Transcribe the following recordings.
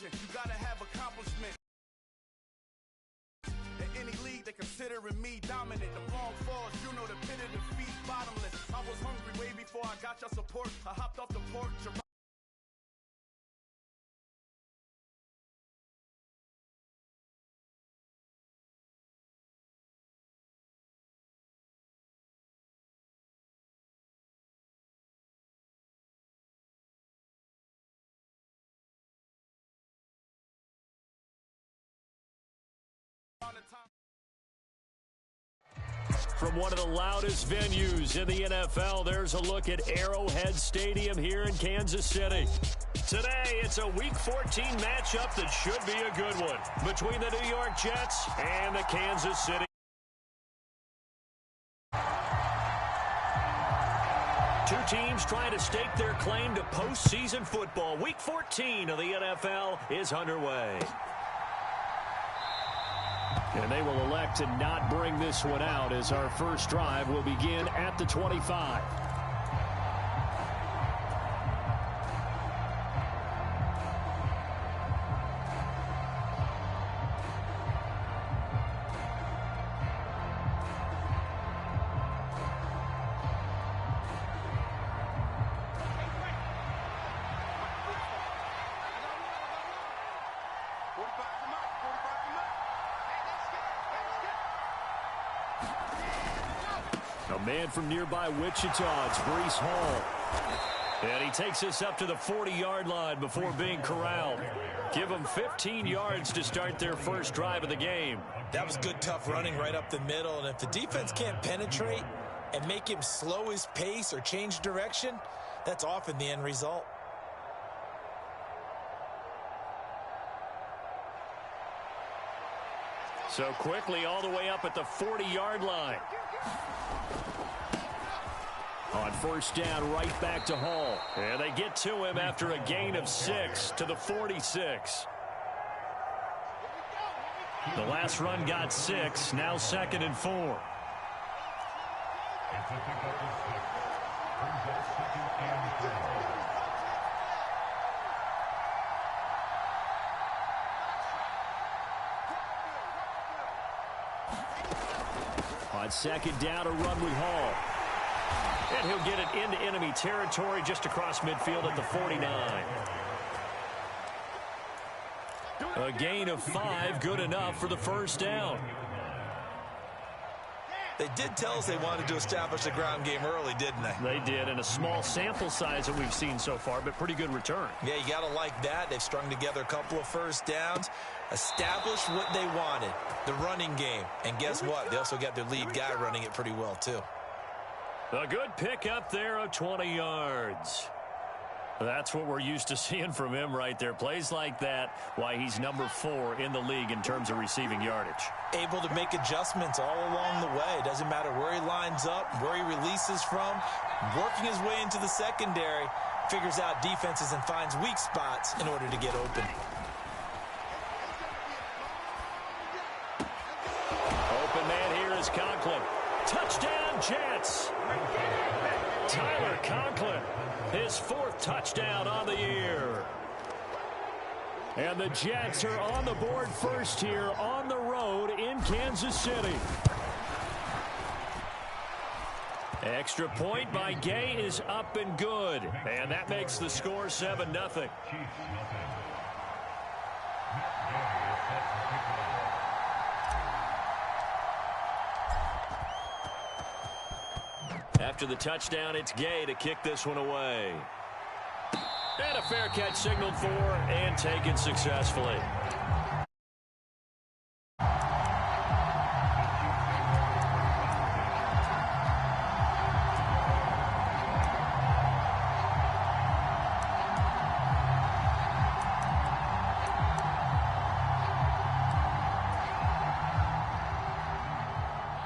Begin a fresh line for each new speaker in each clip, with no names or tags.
passion. You gotta have accomplishment. In any league, they considering me dominant. The wrong falls, you know the pit of defeat, bottomless. I was hungry way before I got your support. I hopped off the porch.
From one of the loudest venues in the NFL, there's a look at Arrowhead Stadium here in Kansas City. Today, it's a Week 14 matchup that should be a good one between the New York Jets and the Kansas City. Two teams trying to stake their claim to postseason football. Week 14 of the NFL is underway. And they will elect to not bring this one out as our first drive will begin at the 25. A man from nearby Wichita, it's Breece Hall. And he takes us up to the 40-yard line before being corralled. Give them 15 yards to start their first drive of the game.
That was good, tough running right up the middle. And if the defense can't penetrate and make him slow his pace or change direction, that's often the end result.
So quickly all the way up at the 40-yard line. On first down, right back to Hall. And they get to him after a gain of 6 to the 46. The last run got 6, now 2nd and 4. On second down, a run with Hall. And he'll get it into enemy territory just across midfield at the 49. A gain of 5, good enough for the first down.
They did tell us they wanted to establish a ground game early, didn't they?
They did, and a small sample size that we've seen so far, but pretty good return.
Yeah, you got to like that. They've strung together a couple of first downs, established what they wanted, the running game. And guess what? They also got their lead guy running it pretty well, too.
A good pickup there of 20 yards. That's what we're used to seeing from him right there. Plays like that, why he's number 4 in the league in terms of receiving yardage.
Able to make adjustments all along the way. Doesn't matter where he lines up, where he releases from. Working his way into the secondary, figures out defenses and finds weak spots in order to get open.
Open man here is Conklin. Touchdown, Jets. Tyler Conklin, his 4th touchdown on the year. And the Jets are on the board first here on the road in Kansas City. Extra point by Gay is up and good. And that makes the score 7-0. After the touchdown, it's Gay to kick this one away. And a fair catch signaled for and taken successfully.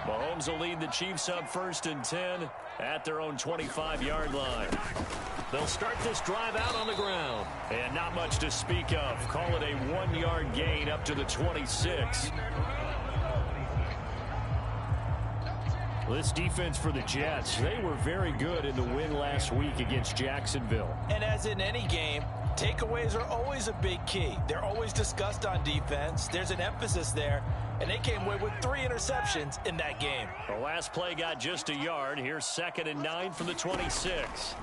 Mahomes will lead the Chiefs up 1st and 10 at their own 25-yard line. They'll start this drive out on the ground. And not much to speak of. Call it a 1-yard gain up to the 26. Well, this defense for the Jets, they were very good in the win last week against Jacksonville.
And as in any game, Takeaways are always a big key. They're always discussed on defense. There's an emphasis there, and they came away with 3 interceptions in that game.
The last play got just a yard. Here's 2nd and 9 from the 26.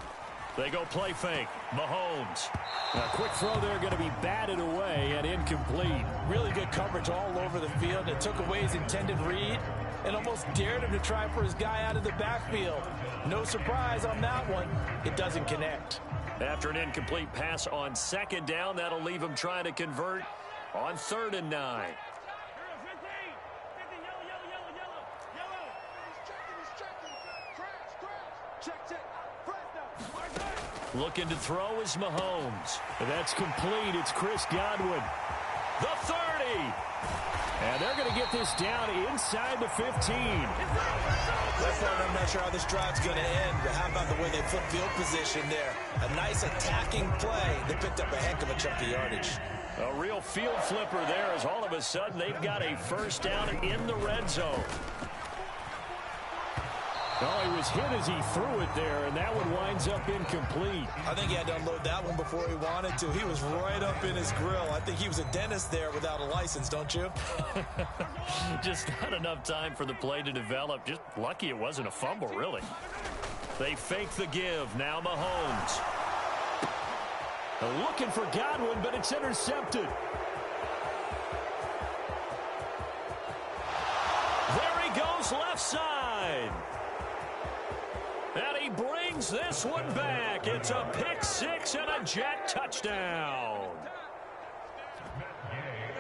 They go play fake. Mahomes. A quick throw there going to be batted away and incomplete.
Really good coverage all over the field. It took away his intended read and almost dared him to try for his guy out of the backfield. No surprise on that one. It doesn't connect.
After an incomplete pass on 2nd down, that'll leave him trying to convert on 3rd and 9. Looking to throw is Mahomes. That's complete. It's Chris Godwin. The 30. And they're going to get this down inside the 15.
I'm not sure how this drive's going to end, but how about the way they flip field position there? A nice attacking play. They picked up a heck of a chunk of yardage.
A real field flipper there as all of a sudden they've got a 1st down in the red zone. Oh, he was hit as he threw it there, and that one winds up incomplete.
I think he had to unload that one before he wanted to. He was right up in his grill. I think he was a dentist there without a license, don't you?
Just not enough time for the play to develop. Just lucky it wasn't a fumble, really. They fake the give. Now Mahomes. Looking for Godwin, but it's intercepted. There he goes, left side. And he brings this one back. It's a pick 6 and a Jet touchdown.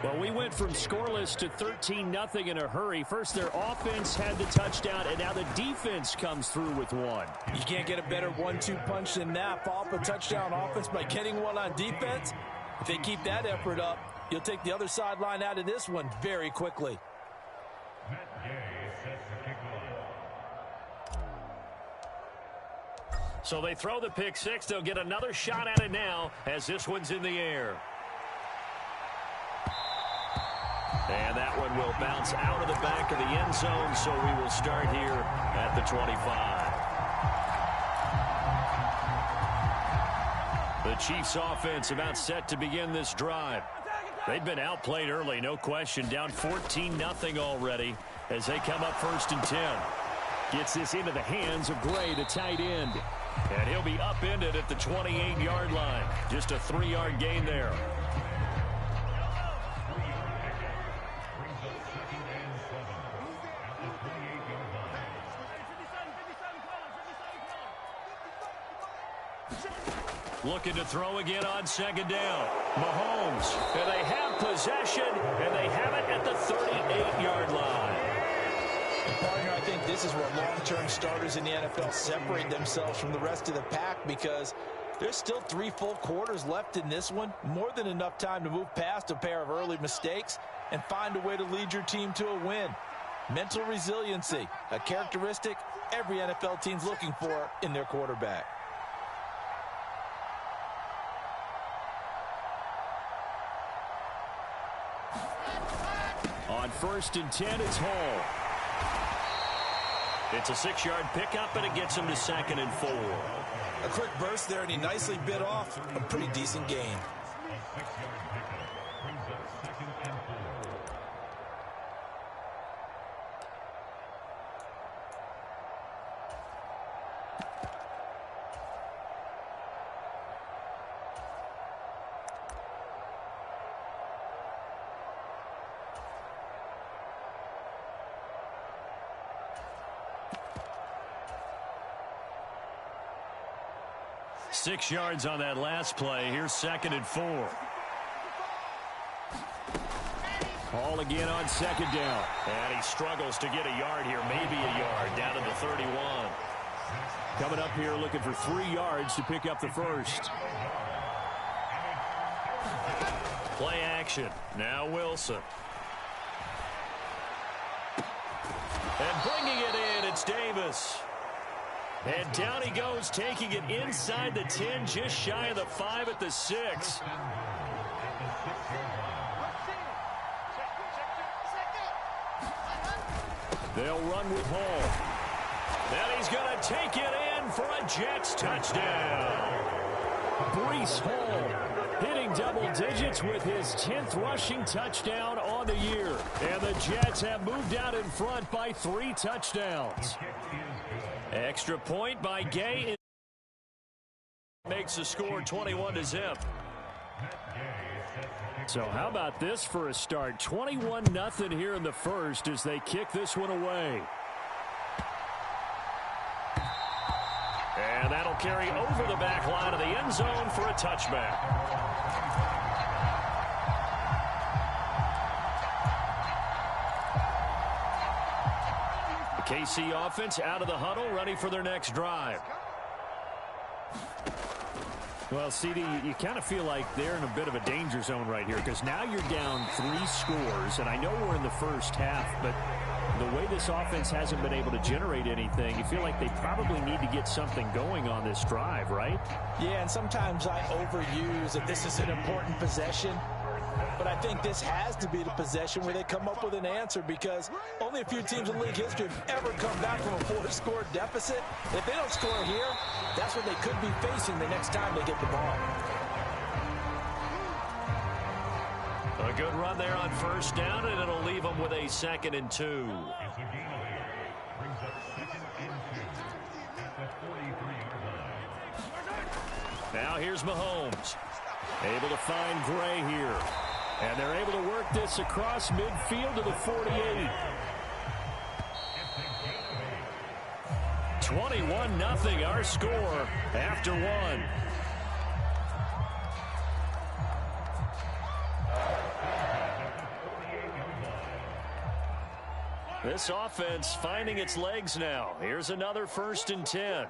Well, we went from scoreless to 13-0 in a hurry. First, their offense had the touchdown, and now the defense comes through with one.
You can't get a better 1-2 punch than that. Follow up a touchdown offense by getting one on defense. If they keep that effort up, you'll take the other sideline out of this one very quickly.
So they throw the pick 6. They'll get another shot at it now as this one's in the air. And that one will bounce out of the back of the end zone, so we will start here at the 25. The Chiefs offense about set to begin this drive. They've been outplayed early, no question, down 14-0 already as they come up 1st and 10. Gets this into the hands of Gray, the tight end. And he'll be upended at the 28-yard line. Just a 3-yard gain there. Looking to throw again on 2nd down. Mahomes. And they have possession, and they have it at the 38-yard line.
Partner, I think this is where long-term starters in the NFL separate themselves from the rest of the pack because there's still 3 full quarters left in this one. More than enough time to move past a pair of early mistakes and find a way to lead your team to a win. Mental resiliency, a characteristic every NFL team's looking for in their quarterback.
On 1st and 10, it's Hall. It's a 6-yard pickup, and it gets him to 2nd and 4.
A quick burst there, and he nicely bit off a pretty decent gain.
Six yards on that last play. Here's 2nd and 4. Hall again on 2nd down. And he struggles to get a yard here, maybe a yard, down to the 31. Coming up here looking for 3 yards to pick up the 1st. Play action. Now Wilson. And bringing it in, it's Davis. And down he goes, taking it inside the 10, just shy of the 5 at the 6. They'll run with Hall. And he's going to take it in for a Jets touchdown. Breece Hall hitting double digits with his 10th rushing touchdown on the year. And the Jets have moved out in front by 3 touchdowns. Extra point by Gay. Makes the score 21-0. So how about this for a start? 21-0 here in the first as they kick this one away. And that'll carry over the back line of the end zone for a touchback. The KC offense out of the huddle, ready for their next drive. Well, CD, you kind of feel like they're in a bit of a danger zone right here because now you're down 3 scores, and I know we're in the first half, but the way this offense hasn't been able to generate anything, you feel like they probably need to get something going on this drive, right?
Yeah, and sometimes I overuse that this is an important possession, but I think this has to be the possession where they come up with an answer because only a few teams in league history have ever come back from a 4-score deficit. If they don't score here, that's what they could be facing the next time they get the ball.
A good run there on first down, and it'll leave them with a 2nd and 2. Now here's Mahomes. Able to find Gray here. And they're able to work this across midfield to the 48. 21-0 our score after 1. This offense finding its legs now. Here's another 1st and 10.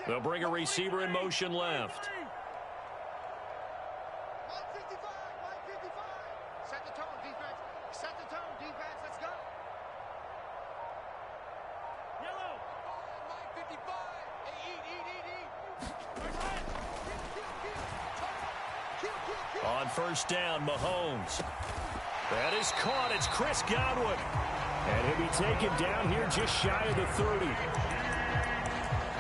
They'll bring a receiver in motion left.
Set the tone, defense. Set the tone, defense. Let's go. Yellow. 55. Eat.
On first down, Mahomes. That is caught. It's Chris Godwin. And he'll be taken down here just shy of the 30.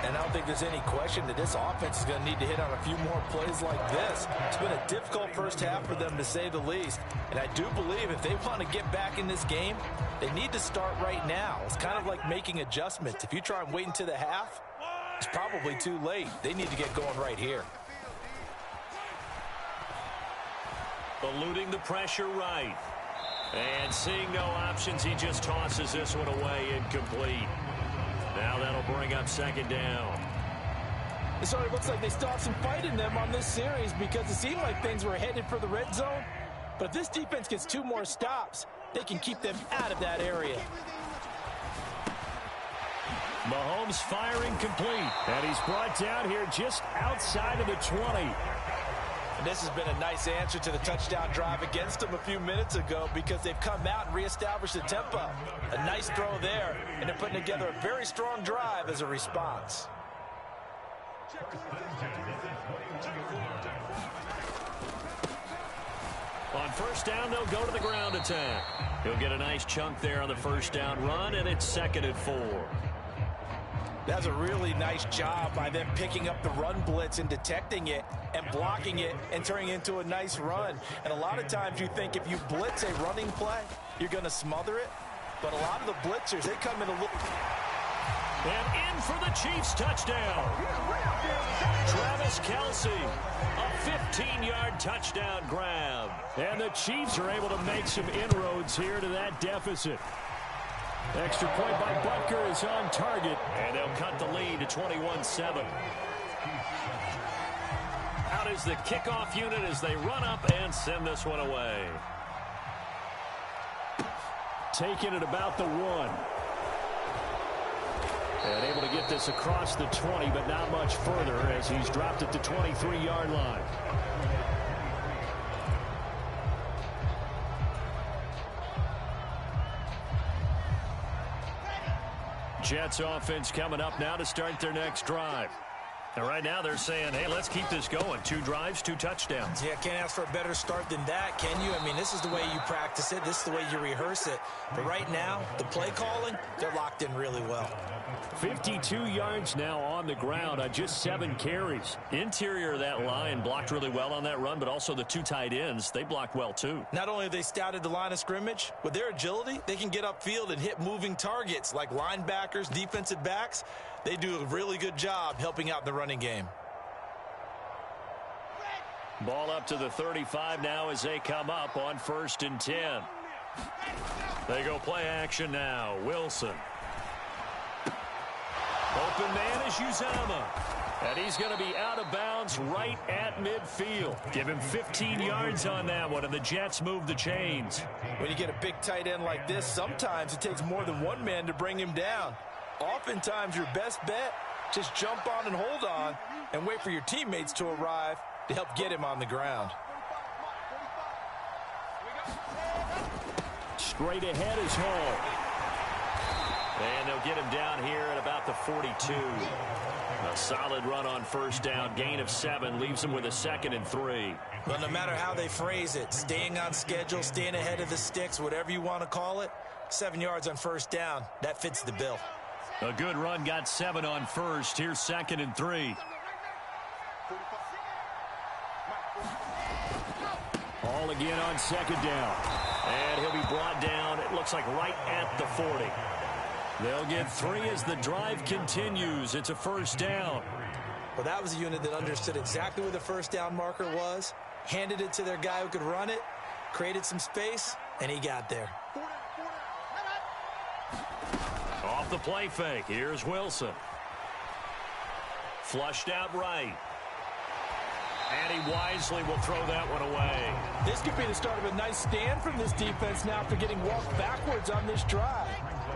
And I don't think there's any question that this offense is going to need to hit on a few more plays like this. It's been a difficult first half for them, to say the least. And I do believe if they want to get back in this game, they need to start right now. It's kind of like making adjustments. If you try and wait until the half, it's probably too late. They need to get going right here.
Eluding the pressure right. And seeing no options, he just tosses this one away, incomplete. Now that'll bring up 2nd down.
So it looks like they still have some fight in them on this series because it seemed like things were headed for the red zone. But if this defense gets 2 more stops, they can keep them out of that area.
Mahomes firing complete. And he's brought down here just outside of the 20.
And this has been a nice answer to the touchdown drive against them a few minutes ago because they've come out and reestablished the tempo. A nice throw there, and they're putting together a very strong drive as a response.
On first down, they'll go to the ground attack. He'll get a nice chunk there on the first down run, and it's 2nd and 4.
That's a really nice job by them picking up the run blitz and detecting it and blocking it and turning it into a nice run. And a lot of times you think if you blitz a running play, you're going to smother it. But a lot of the blitzers, they come in a little...
And in for the Chiefs touchdown. Travis Kelce, a 15-yard touchdown grab. And the Chiefs are able to make some inroads here to that deficit. Extra point by Butker is on target, and they'll cut the lead to 21-7. Out is the kickoff unit as they run up and send this one away. Taking it about the 1. And able to get this across the 20, but not much further as he's dropped it to 23-yard line. Jets offense coming up now to start their next drive. And right now they're saying, hey, let's keep this going. 2 drives, 2 touchdowns.
Yeah, can't ask for a better start than that, can you? I mean, this is the way you practice it. This is the way you rehearse it. But right now, the play calling, they're locked in really well.
52 yards now on the ground on just 7 carries. Interior of that line blocked really well on that run, but also the 2 tight ends, they blocked well too.
Not only have they scouted the line of scrimmage, with their agility, they can get upfield and hit moving targets like linebackers, defensive backs. They do a really good job helping out in the running game.
Ball up to the 35 now as they come up on 1st and 10. They go play action now. Wilson. Open man is Uzama. And he's going to be out of bounds right at midfield. Give him 15 yards on that one, and the Jets move the chains.
When you get a big tight end like this, sometimes it takes more than one man to bring him down. Oftentimes, your best bet, just jump on and hold on and wait for your teammates to arrive to help get him on the ground.
Straight ahead is Hall. And they'll get him down here at about the 42. A solid run on 1st down. Gain of 7 leaves him with a 2nd and 3.
Well, no matter how they phrase it, staying on schedule, staying ahead of the sticks, whatever you want to call it, 7 yards on 1st down, that fits the bill.
A good run, got 7 on 1st. Here's 2nd and 3. All again on 2nd down. And he'll be brought down, it looks like right at the 40. They'll get 3 as the drive continues. It's a 1st down.
Well, that was a unit that understood exactly where the 1st down marker was, handed it to their guy who could run it, created some space, and he got there.
Off the play fake, here's Wilson. Flushed out right. And he wisely will throw that one away.
This could be the start of a nice stand from this defense now after getting walked backwards on this drive.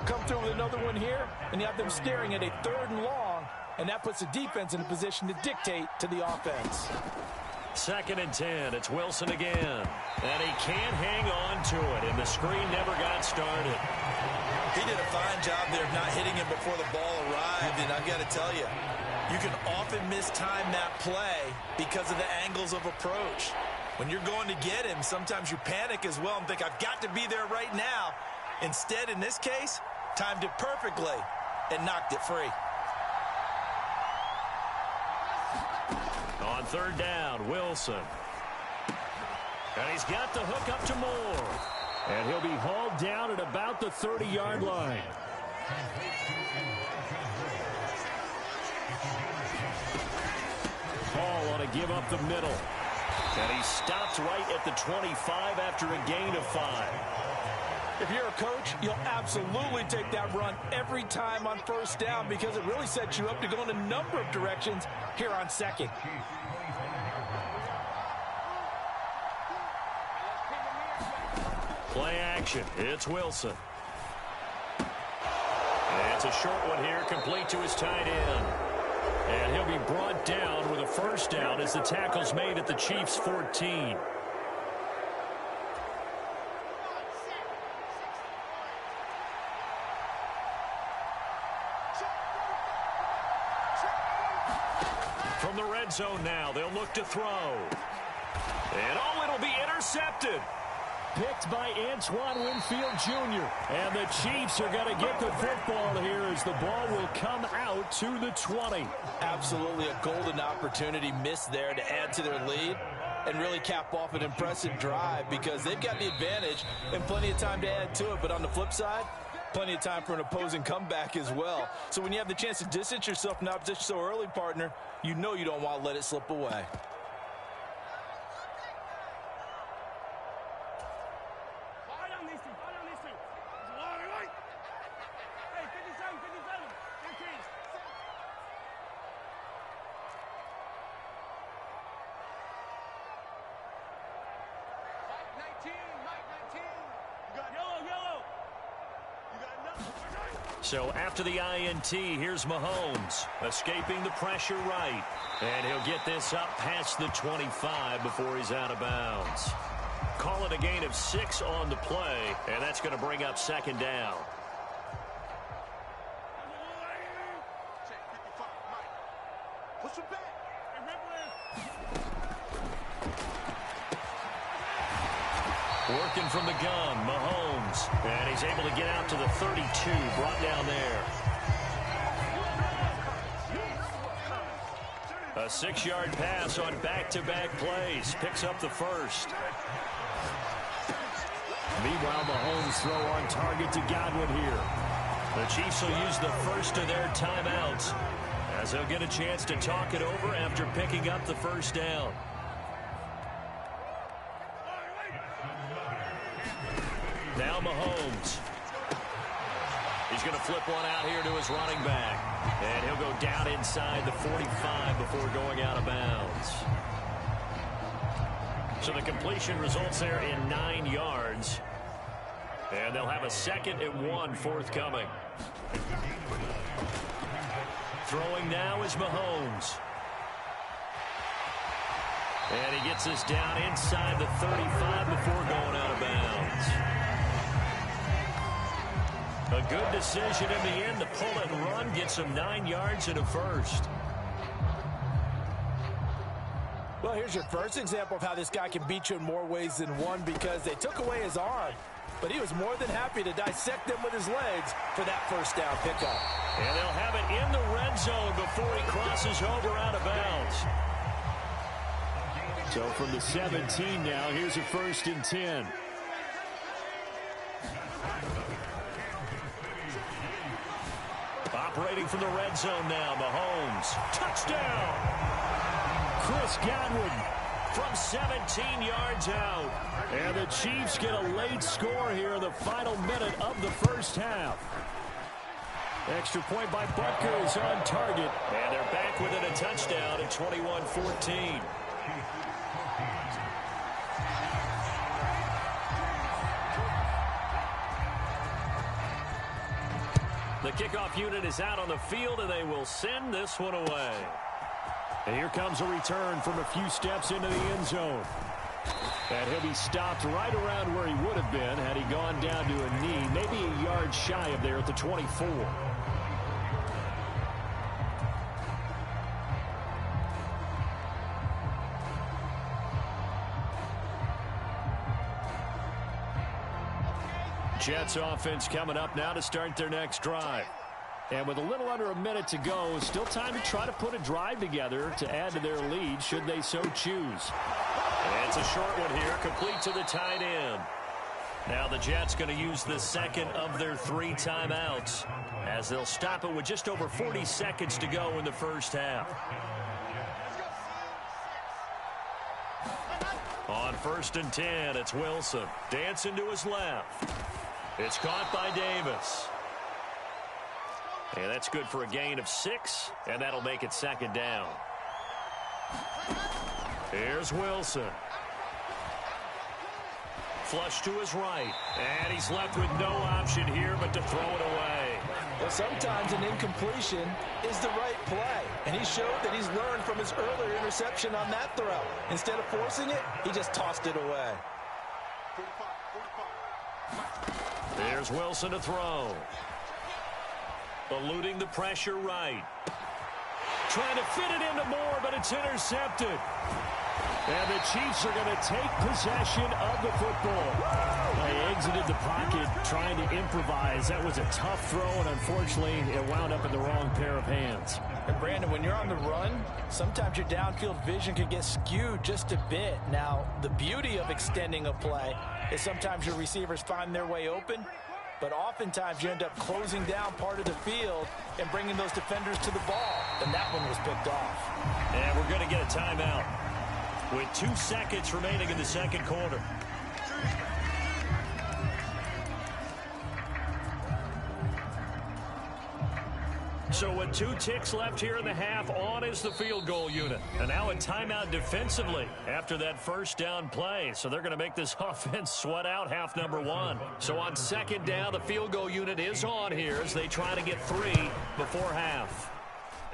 Come through with another one here, and you have them staring at a 3rd and long, and that puts the defense in a position to dictate to the offense.
2nd and 10, it's Wilson again. And he can't hang on to it, and the screen never got started.
He did a fine job there of not hitting him before the ball arrived, and I've got to tell you, you can often mistime that play because of the angles of approach. When you're going to get him, sometimes you panic as well and think, I've got to be there right now. Instead, in this case, timed it perfectly and knocked it free.
On 3rd down, Wilson. And he's got the hook up to Moore. And he'll be hauled down at about the 30-yard line. Hall on a give up the middle. And he stopped right at the 25 after a gain of 5.
If you're a coach, you'll absolutely take that run every time on 1st down because it really sets you up to go in a number of directions here on 2nd.
Play action. It's Wilson. And it's a short one here, complete to his tight end. And he'll be brought down with a 1st down as the tackle's made at the Chiefs' 14. From the red zone now, they'll look to throw. And oh, it'll be intercepted. Picked by Antoine Winfield Jr. And the Chiefs are going to get the football here as the ball will come out to the 20.
Absolutely a golden opportunity missed there to add to their lead and really cap off an impressive drive because they've got the advantage and plenty of time to add to it. But on the flip side, plenty of time for an opposing comeback as well. So when you have the chance to distance yourself from the opposition so early, partner, you know you don't want to let it slip away.
So after the INT, here's Mahomes, escaping the pressure right. And he'll get this up past the 25 before he's out of bounds. Call it a gain of 6 on the play, and that's going to bring up 2nd down. Working from the gun, Mahomes. And he's able to get out to the 32, brought down there. A 6-yard pass on back-to-back plays. Picks up the first.
Meanwhile, Mahomes throw on target to Godwin here.
The Chiefs will use the first of their timeouts as they'll get a chance to talk it over after picking up the first down. Now Mahomes. He's going to flip one out here to his running back. And he'll go down inside the 45 before going out of bounds. So the completion results there in 9 yards. And they'll have a 2nd and 1 forthcoming. Throwing now is Mahomes. And he gets this down inside the 35 before going out of bounds. A good decision in the end to pull and run, get some 9 yards and a first.
Well, here's your first example of how this guy can beat you in more ways than one, because they took away his arm, but he was more than happy to dissect them with his legs for that first down pickup.
And they'll have it in the red zone before he crosses over out of bounds.
So from the 17 now, here's a 1st and 10.
Operating from the red zone now, Mahomes. Touchdown!
Chris Godwin
from 17 yards out.
And the Chiefs get a late score here in the final minute of the first half. Extra point by Butker is on target.
And they're back within a touchdown at 21-14. The kickoff unit is out on the field, and they will send this one away.
And here comes a return from a few steps into the end zone. And he'll be stopped right around where he would have been had he gone down to a knee, maybe a yard shy of there at the 24.
Jets offense coming up now to start their next drive.
And with a little under a minute to go, still time to try to put a drive together to add to their lead should they so choose.
And it's a short one here, complete to the tight end. Now the Jets going to use the 2nd of their 3 timeouts as they'll stop it with just over 40 seconds to go in the first half. On 1st and 10, it's Wilson dancing to his left. It's caught by Davis. And that's good for a gain of 6, and that'll make it 2nd down. Here's Wilson. Flush to his right, and he's left with no option here but to throw it away.
Well, sometimes an incompletion is the right play, and he showed that he's learned from his earlier interception on that throw. Instead of forcing it, he just tossed it away.
There's Wilson to throw. Eluding the pressure right. Trying to fit it into Moore, but it's intercepted.
And the Chiefs are going to take possession of the football. They exited the pocket trying to improvise. That was a tough throw, and unfortunately, it wound up in the wrong pair of hands.
And Brandon, when you're on the run, sometimes your downfield vision can get skewed just a bit. Now, the beauty of extending a play is sometimes your receivers find their way open, but oftentimes you end up closing down part of the field and bringing those defenders to the ball. And that one was picked off.
And we're going to get a timeout with 2 seconds remaining in the second quarter. So with 2 ticks left here in the half, on is the field goal unit. And now a timeout defensively after that first down play. So they're going to make this offense sweat out half number 1. So on 2nd down, the field goal unit is on here as they try to get 3 before half.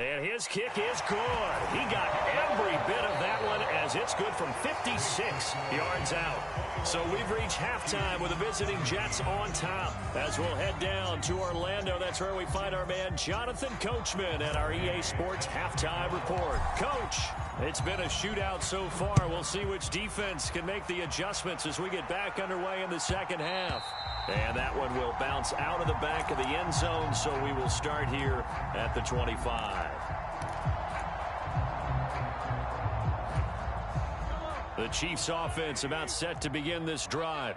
And his kick is good. He got every bit of that one as it's good from 56 yards out. So we've reached halftime with the visiting Jets on top. As we'll head down to Orlando, that's where we find our man Jonathan Coachman at our EA Sports Halftime Report. Coach, it's been a shootout so far. We'll see which defense can make the adjustments as we get back underway in the second half. And that one will bounce out of the back of the end zone, so we will start here at the 25. The Chiefs offense about set to begin this drive.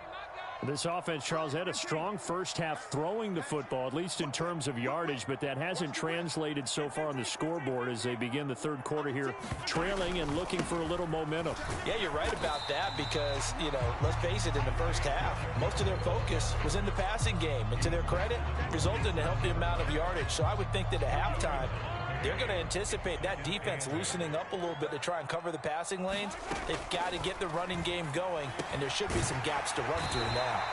This offense, Charles, had a strong first half throwing the football, at least in terms of yardage, but that hasn't translated so far on the scoreboard as they begin the third quarter here, trailing and looking for a little momentum.
Yeah, you're right about that because, let's face it, in the first half, most of their focus was in the passing game. And to their credit, resulted in a healthy amount of yardage. So I would think that at halftime, they're going to anticipate that defense loosening up a little bit to try and cover the passing lanes. They've got to get the running game going, and there should be some gaps to run through now.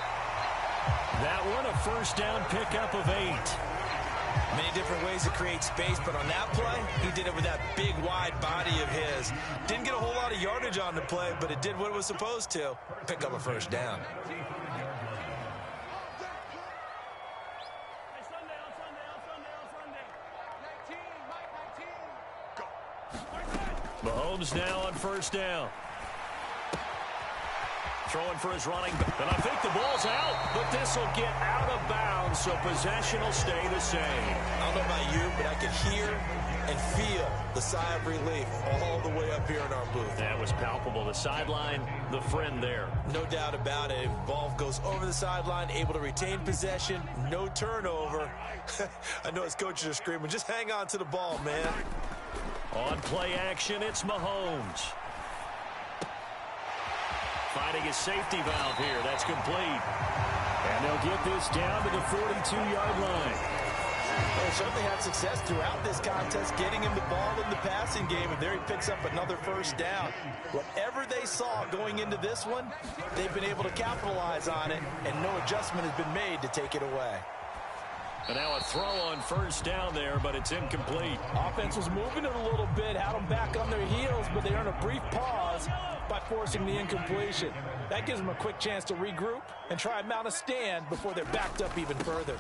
That one, a first down pickup of 8.
Many different ways to create space, but on that play, he did it with that big, wide body of his. Didn't get a whole lot of yardage on the play, but it did what it was supposed to, pick up a first down.
Mahomes now on first down. Throwing for his running back. And I think the ball's out, but this will get out of bounds, so possession will stay the same.
I don't know about you, but I can hear and feel the sigh of relief all the way up here in our booth.
That was palpable. The sideline, the friend there.
No doubt about it. Ball goes over the sideline, able to retain possession, no turnover. I know his coaches are screaming, just hang on to the ball, man.
On play action, it's Mahomes. Finding his safety valve here. That's complete.
And they'll get this down to the 42-yard line.
They certainly had success throughout this contest, getting him the ball in the passing game, and there he picks up another first down. Whatever they saw going into this one, they've been able to capitalize on it, and no adjustment has been made to take it away.
And now a throw on first down there, but it's incomplete.
Offense was moving it a little bit, had them back on their heels, but they earned a brief pause by forcing the incompletion. That gives them a quick chance to regroup and try and mount a stand before they're backed up even further.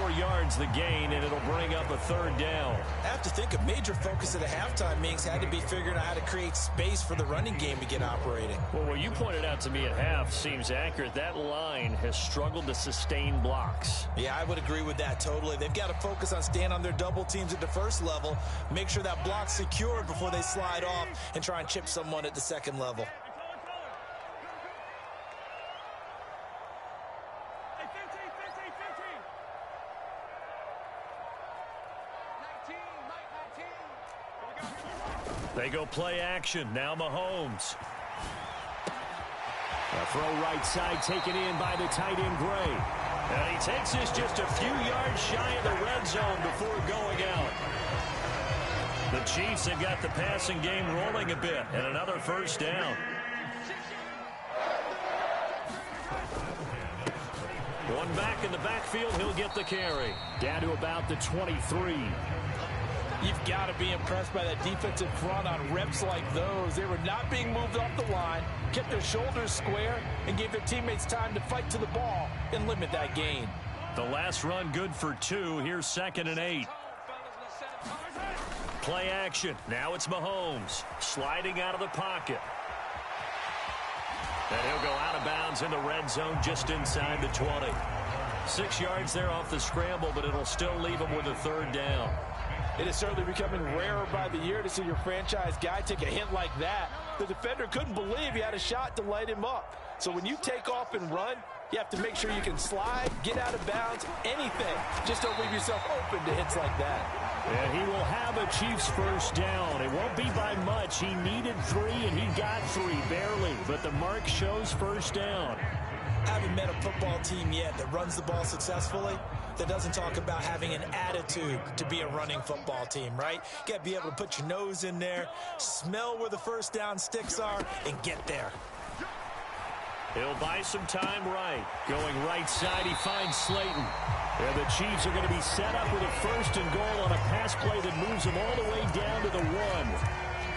4 yards the gain, and it'll bring up a third down.
I have to think a major focus at a halftime meetings had to be figuring out how to create space for the running game to get operating.
Well, what you pointed out to me at half seems accurate. That line has struggled to sustain blocks.
Yeah, I would agree with that totally. They've got to focus on staying on their double teams at the first level, make sure that block's secured before they slide off and try and chip someone at the second level.
They go play action. Now Mahomes.
A throw right side taken in by the tight end Gray.
And he takes this just a few yards shy of the red zone before going out. The Chiefs have got the passing game rolling a bit, and another first down. One back in the backfield, he'll get the carry.
Down to about the 23.
You've got to be impressed by that defensive front on reps like those. They were not being moved off the line, kept their shoulders square, and gave their teammates time to fight to the ball and limit that gain.
The last run good for 2. Here's 2nd and 8. Play action. Now it's Mahomes sliding out of the pocket. And he'll go out of bounds in the red zone just inside the 20. 6 yards there off the scramble, but it'll still leave him with a third down.
It is certainly becoming rarer by the year to see your franchise guy take a hit like that. The defender couldn't believe he had a shot to light him up. So when you take off and run, you have to make sure you can slide, get out of bounds, anything. Just don't leave yourself open to hits like that.
And he will have a Chiefs first down. It won't be by much. He needed 3, and he got 3, barely. But the mark shows first down.
I haven't met a football team yet that runs the ball successfully that doesn't talk about having an attitude to be a running football team, right? You got to be able to put your nose in there, smell where the first down sticks are, and get there.
He'll buy some time right. Going right side, he finds Slayton. And the Chiefs are going to be set up with a 1st and goal on a pass play that moves them all the way down to the 1.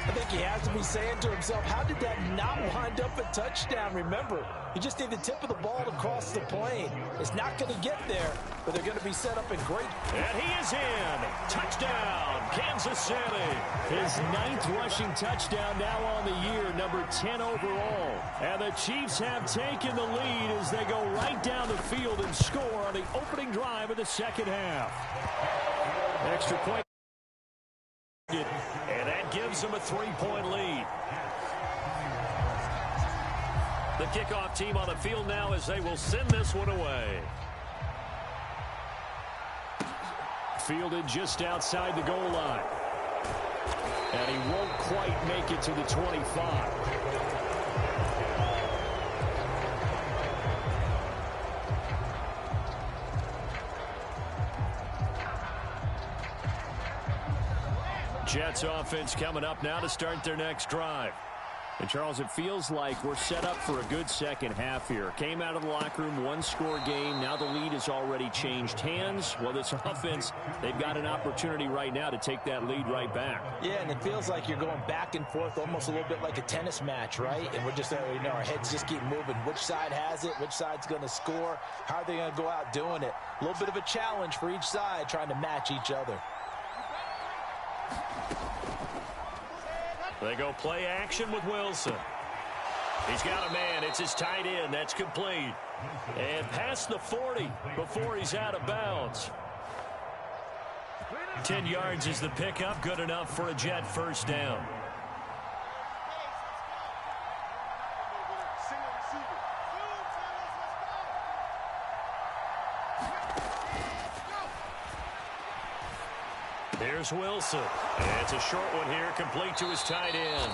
I think he has to be saying to himself, how did that not wind up a touchdown? Remember, you just need the tip of the ball to cross the plane. It's not going to get there, but they're going to be set up in great.
And he is in. Touchdown, Kansas City.
His 9th rushing touchdown now on the year, number 10 overall. And the Chiefs have taken the lead as they go right down the field and score on the opening drive of the second half. Extra point.
And that gives them a 3-point lead. The kickoff team on the field now as they will send this one away.
Fielded just outside the goal line. And he won't quite make it to the 25.
Jets offense coming up now to start their next drive.
And, Charles, it feels like we're set up for a good second half here. Came out of the locker room, 1-score game. Now the lead has already changed hands. Well, this offense, they've got an opportunity right now to take that lead right back.
Yeah, and it feels like you're going back and forth almost a little bit like a tennis match, right? And we're just, our heads just keep moving. Which side has it? Which side's going to score? How are they going to go out doing it? A little bit of a challenge for each side trying to match each other.
They go play action with Wilson. He's got a man. It's his tight end. That's complete. And past the 40 before he's out of bounds. 10 yards is the pickup. Good enough for a Jet 1st down. Here's Wilson. And it's a short one here, complete to his tight end.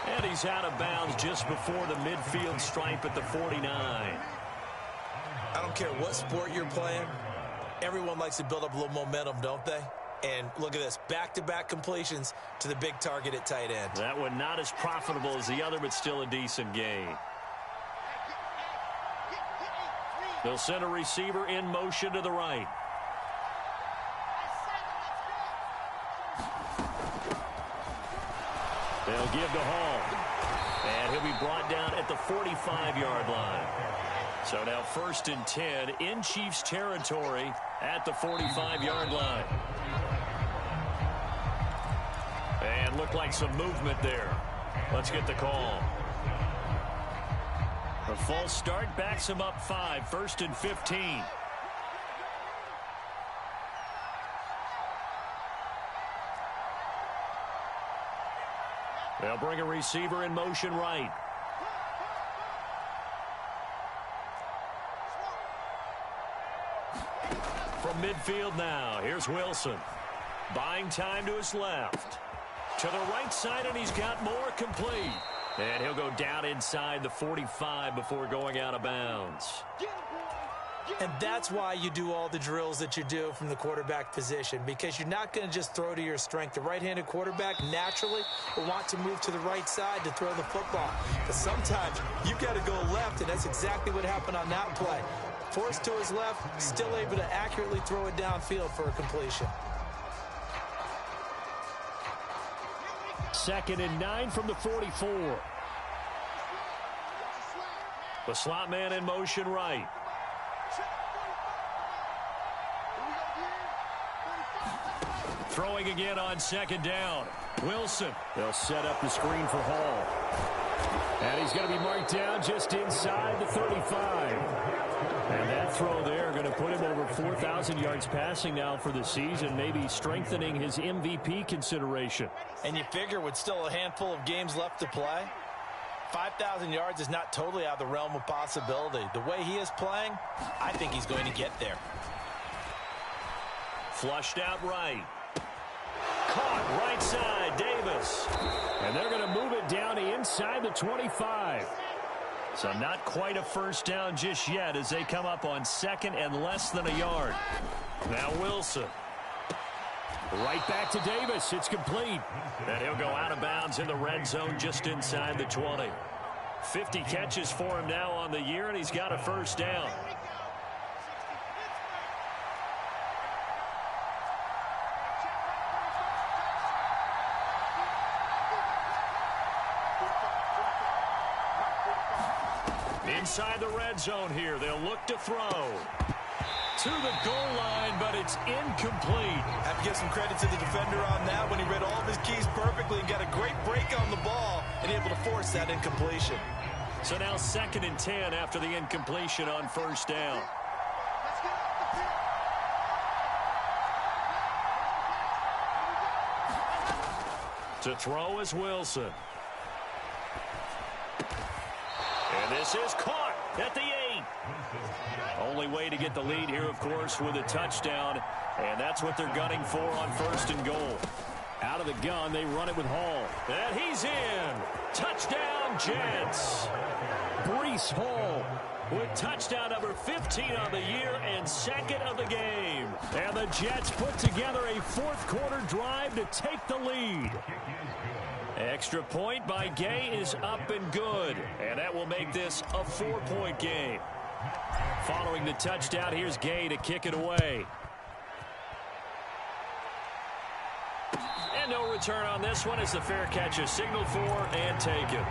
And he's out of bounds just before the midfield stripe at the 49.
I don't care what sport you're playing. Everyone likes to build up a little momentum, don't they? And look at this, back-to-back completions to the big target at tight end.
That one not as profitable as the other, but still a decent gain. They'll send a receiver in motion to the right. They'll give to Hall. And he'll be brought down at the 45-yard line. So now 1st and 10 in Chiefs territory at the 45-yard line. And looked like some movement there. Let's get the call. A false start backs him up 5, 1st and 15. They'll bring a receiver in motion right. From midfield now, here's Wilson. Buying time to his left. To the right side, and he's got more, complete. And he'll go down inside the 45 before going out of bounds.
And that's why you do all the drills that you do from the quarterback position, because you're not going to just throw to your strength. The right-handed quarterback naturally will want to move to the right side to throw the football. But sometimes you've got to go left, and that's exactly what happened on that play. Forced to his left, still able to accurately throw it downfield for a completion.
2nd and 9 from the 44.
The slot man in motion right. Throwing again on 2nd down. Wilson.
They'll set up the screen for Hall. And he's going to be marked down just inside the 35. And that throw there going to put him over 4,000 yards passing now for the season, maybe strengthening his MVP consideration.
And you figure with still a handful of games left to play, 5,000 yards is not totally out of the realm of possibility. The way he is playing, I think he's going to get there.
Flushed out right. Caught right side, Davis.
And they're going to move it down to inside the 25.
So not quite a 1st down just yet as they come up on 2nd and less than a yard. Now Wilson.
Right back to Davis. It's complete.
And he'll go out of bounds in the red zone just inside the 20. 50 catches for him now on the year, and he's got a first down. Inside the red zone here, they'll look to throw. To the goal line, but it's incomplete.
Have to give some credit to the defender on that when he read all of his keys perfectly and got a great break on the ball and able to force that incompletion.
So now 2nd and 10 after the incompletion on first down. To throw is Wilson. And this is caught at the 8. Only way to get the lead here, of course, with a touchdown. And that's what they're gunning for on 1st and goal. Out of the gun, they run it with Hall. And he's in. Touchdown, Jets. Breece Hall with touchdown number 15 on the year and 2nd of the game. And the Jets put together a 4th quarter drive to take the lead. Extra point by Gay is up and good. And that will make this a 4-point game. Following the touchdown, here's Gay to kick it away. And no return on this one as the fair catch is signaled for and taken.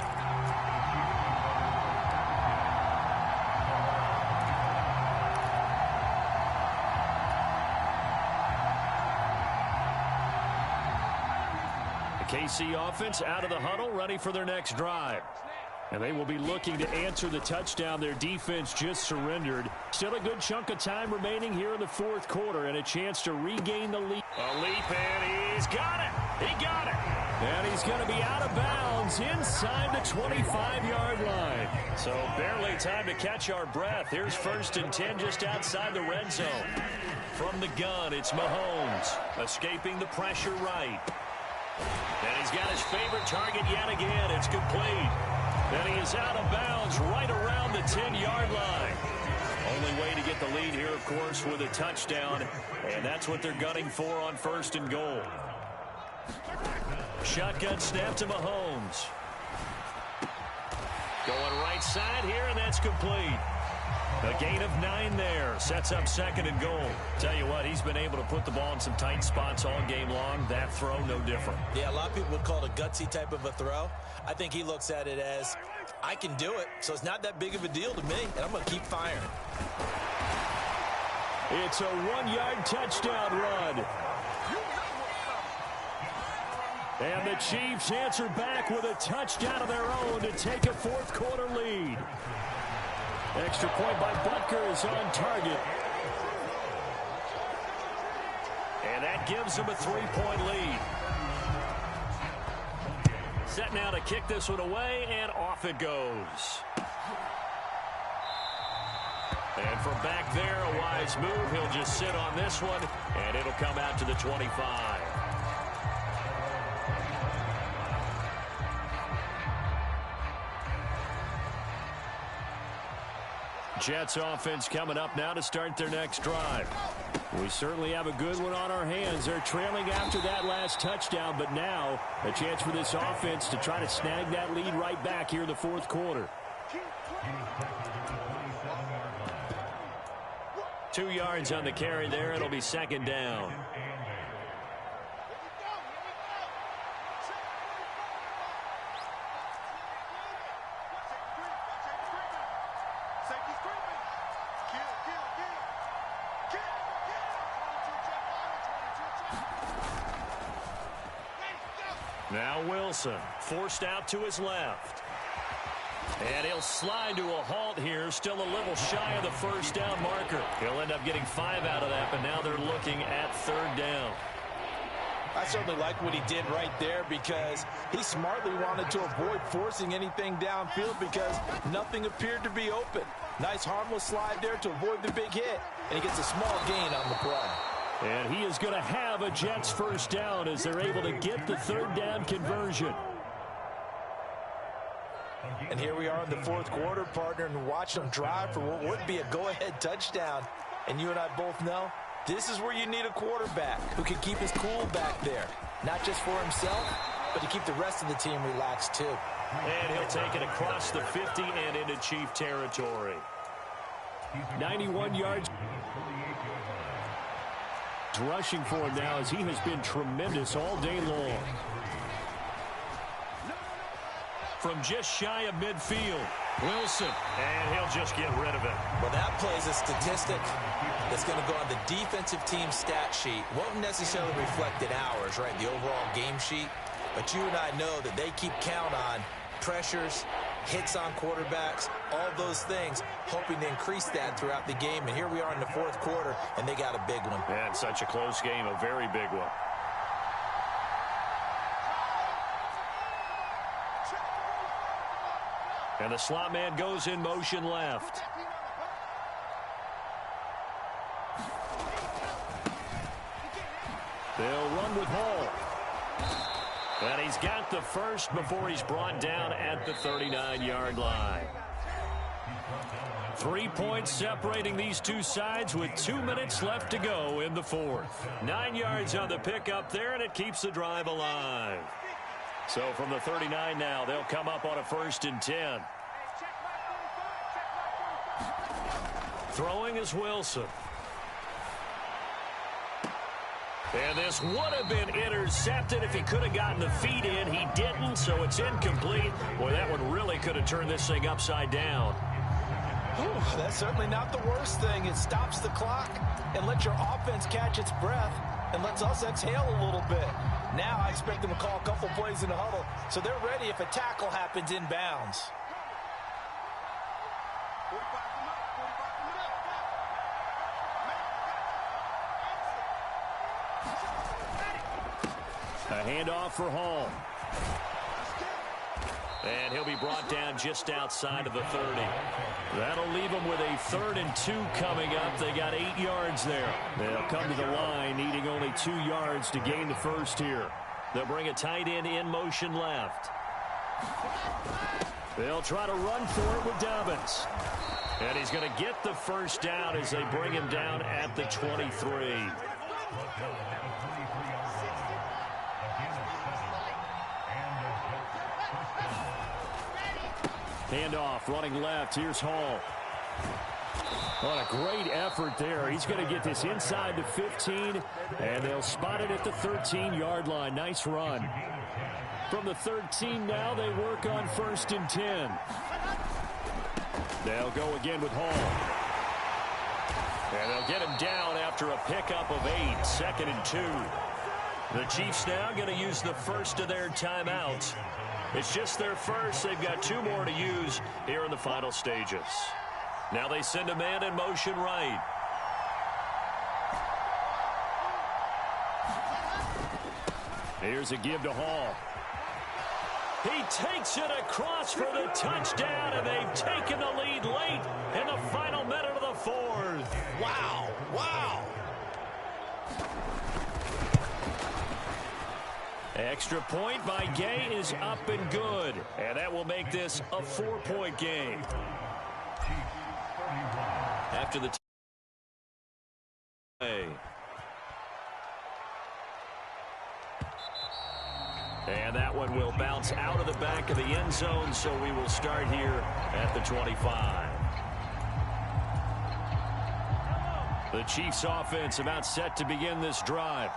The KC offense out of the huddle, ready for their next drive. And they will be looking to answer the touchdown their defense just surrendered. Still a good chunk of time remaining here in the 4th quarter and a chance to regain the lead. A leap, and he's got it. He got it. And he's going to be out of bounds inside the 25-yard line. So barely time to catch our breath. Here's 1st and 10 just outside the red zone. From the gun, it's Mahomes escaping the pressure right. And he's got his favorite target yet again. It's complete. And he is out of bounds right around the 10-yard line. Only way to get the lead here, of course, with a touchdown. And that's what they're gunning for on 1st and goal. Shotgun snap to Mahomes. Going right side here, and that's complete. A gain of 9 there. Sets up 2nd and goal. Tell you what, he's been able to put the ball in some tight spots all game long. That throw, no different.
Yeah, a lot of people would call it a gutsy type of a throw. I think he looks at it as, I can do it, so it's not that big of a deal to me, and I'm going to keep firing.
It's a 1-yard touchdown run. And the Chiefs answer back with a touchdown of their own to take a 4th quarter lead. Extra point by Butker is on target. And that gives them a 3-point lead. Set now to kick this one away, and off it goes. And from back there, a wise move. He'll just sit on this one, and it'll come out to the 25. Jets offense coming up now to start their next drive. We certainly have a good one on our hands. They're trailing after that last touchdown, but now a chance for this offense to try to snag that lead right back here in the 4th quarter. 2 yards on the carry there. It'll be 2nd down. Now Wilson forced out to his left. And he'll slide to a halt here. Still a little shy of the 1st down marker. He'll end up getting 5 out of that, but now they're looking at 3rd down.
I certainly like what he did right there because he smartly wanted to avoid forcing anything downfield because nothing appeared to be open. Nice harmless slide there to avoid the big hit, and he gets a small gain on the play.
And he is going to have a Jets 1st down as they're able to get the 3rd down conversion.
And here we are in the 4th quarter, partner, and watch them drive for what would be a go-ahead touchdown. And you and I both know this is where you need a quarterback who can keep his cool back there. Not just for himself, but to keep the rest of the team relaxed too.
And he'll take it across the 50 and into Chief territory.
91 yards. Rushing for him now as he has been tremendous all day long.
From just shy of midfield, Wilson, and he'll just get rid of it.
Well, that plays a statistic that's going to go on the defensive team stat sheet. Won't necessarily reflect in ours, right, the overall game sheet. But you and I know that they keep count on pressures, hits on quarterbacks, all those things, hoping to increase that throughout the game. And here we are in the fourth quarter, and they got a big one.
And such a close game, a very big one. And the slot man goes in motion left. They'll run with Hall. And he's got the first before he's brought down at the 39-yard line. 3 points separating these two sides with 2 minutes left to go in the fourth. 9 yards on the pickup there, and it keeps the drive alive. So from the 39 now, they'll come up on a 1st and 10. Throwing is Wilson. And this would have been intercepted if he could have gotten the feet in. He didn't, so it's incomplete. Boy, that one really could have turned this thing upside down.
Ooh, that's certainly not the worst thing. It stops the clock and lets your offense catch its breath and lets us exhale a little bit. Now I expect them to call a couple plays in the huddle, so they're ready if a tackle happens inbounds.
A handoff for Hall.
And he'll be brought down just outside of the 30. That'll leave them with a 3rd and 2 coming up. They got 8 yards there. They'll come to the line, needing only 2 yards to gain the first here. They'll bring a tight end in motion left. They'll try to run for it with Dobbins. And he's going to get the first down as they bring him down at the 23.
Handoff, running left. Here's Hall. What a great effort there. He's going to get this inside the 15, and they'll spot it at the 13-yard line. Nice run. From the 13 now, they work on 1st and 10. They'll go again with Hall. And they'll get him down after a pickup of 8, 2nd and 2. The Chiefs now going to use the first of their timeouts. It's just their first. They've got 2 more to use here in the final stages. Now they send a man in motion right. Here's a give to Hall.
He takes it across for the touchdown, and they've taken the lead late in the final minute of the 4th.
Wow, wow.
Extra point by Gay is up and good. And that will make this a 4-point game. After the and that one will bounce out of the back of the end zone, so we will start here at the 25. The Chiefs offense about set to begin this drive.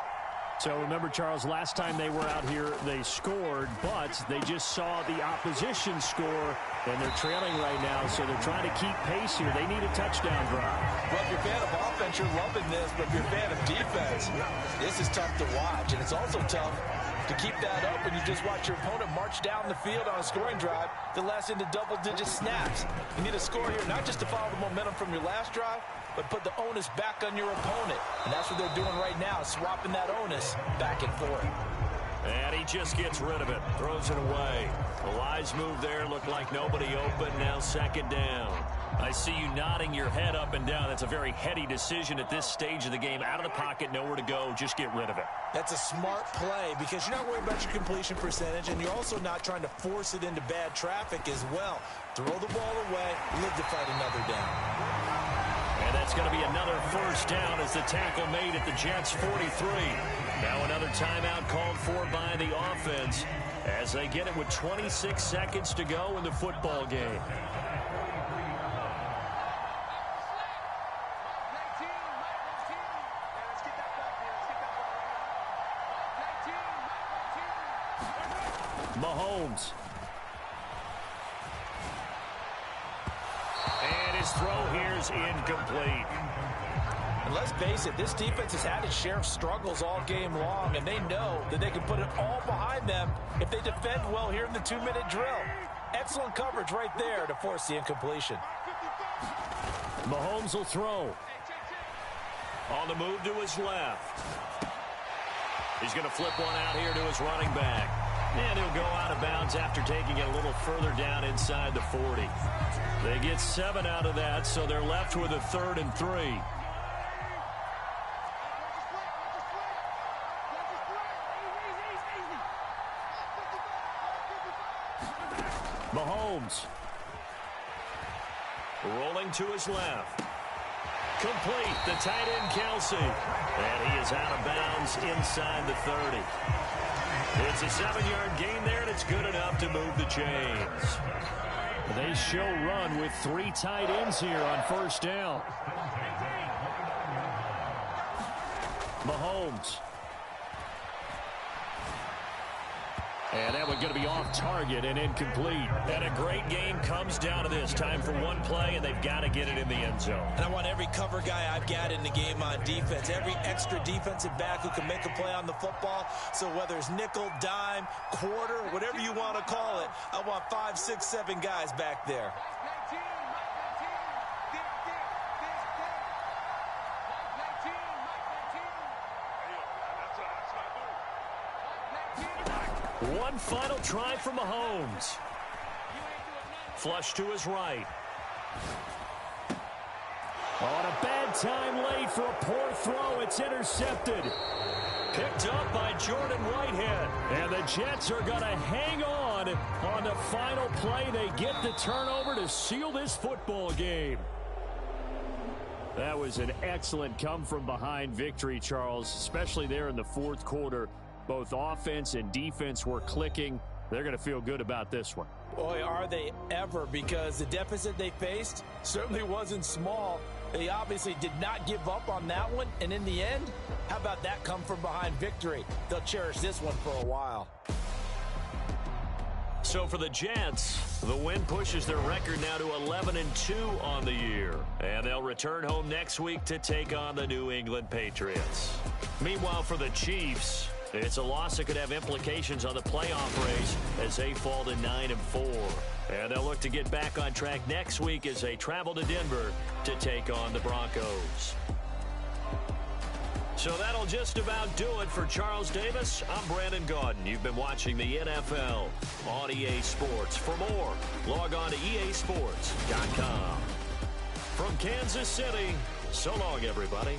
So remember, Charles, last time they were out here, they scored, but they just saw the opposition score, and they're trailing right now, so they're trying to keep pace here. They need a touchdown drive.
Well, if you're a fan of offense, you're loving this, but if you're a fan of defense, this is tough to watch, and it's also tough to keep that up when you just watch your opponent march down the field on a scoring drive that lasts into double-digit snaps. You need a score here, not just to follow the momentum from your last drive, but put the onus back on your opponent. And that's what they're doing right now, swapping that onus back and forth.
And he just gets rid of it, throws it away. The wise move there, looked like nobody open, now 2nd down. I see you nodding your head up and down. That's a very heady decision at this stage of the game. Out of the pocket, nowhere to go, just get rid of it.
That's a smart play because you're not worried about your completion percentage, and you're also not trying to force it into bad traffic as well. Throw the ball away, live to fight another down.
And And that's going to be another first down as the tackle made at the Jets' 43. Now another timeout called for by the offense as they get it with 26 seconds to go in the football game. Mahomes. And his throw here is incomplete.
And let's face it, this defense has had its share of struggles all game long, and they know that they can put it all behind them if they defend well here in the 2-minute drill. Excellent coverage right there to force the incompletion.
Mahomes will throw. On the move to his left. He's going to flip one out here to his running back. And he'll go out of bounds after taking it a little further down inside the 40. They get 7 out of that, so they're left with a 3rd and 3. Mahomes. Rolling to his left. Complete. The tight end, Kelsey. And he is out of bounds inside the 30. It's a 7-yard gain there, and it's good enough to move the chains.
They show run with 3 tight ends here on first down. Mahomes. And that one going to be off target and incomplete.
And a great game comes down to this. Time for one play, and they've got to get it in the end zone.
And I want every cover guy I've got in the game on defense, every extra defensive back who can make a play on the football. So whether it's nickel, dime, quarter, whatever you want to call it, I want 5, 6, 7 guys back there.
One final try for Mahomes. Flush to his right.
On a bad time late for a poor throw. It's intercepted.
Picked up by Jordan Whitehead.
And the Jets are going to hang on the final play. They get the turnover to seal this football game. That was an excellent come-from-behind victory, Charles, especially there in the fourth quarter. Both offense and defense were clicking. They're going to feel good about this one.
Boy, are they ever, because the deficit they faced certainly wasn't small. They obviously did not give up on that one, and in the end, how about that come-from-behind victory? They'll cherish this one for a while.
So for the Jets, the win pushes their record now to 11-2 on the year. And they'll return home next week to take on the New England Patriots. Meanwhile, for the Chiefs, it's a loss that could have implications on the playoff race as they fall to 9-4. And they'll look to get back on track next week as they travel to Denver to take on the Broncos. So that'll just about do it for Charles Davis. I'm Brandon Gaudin. You've been watching the NFL on EA Sports. For more, log on to easports.com. From Kansas City, so long, everybody.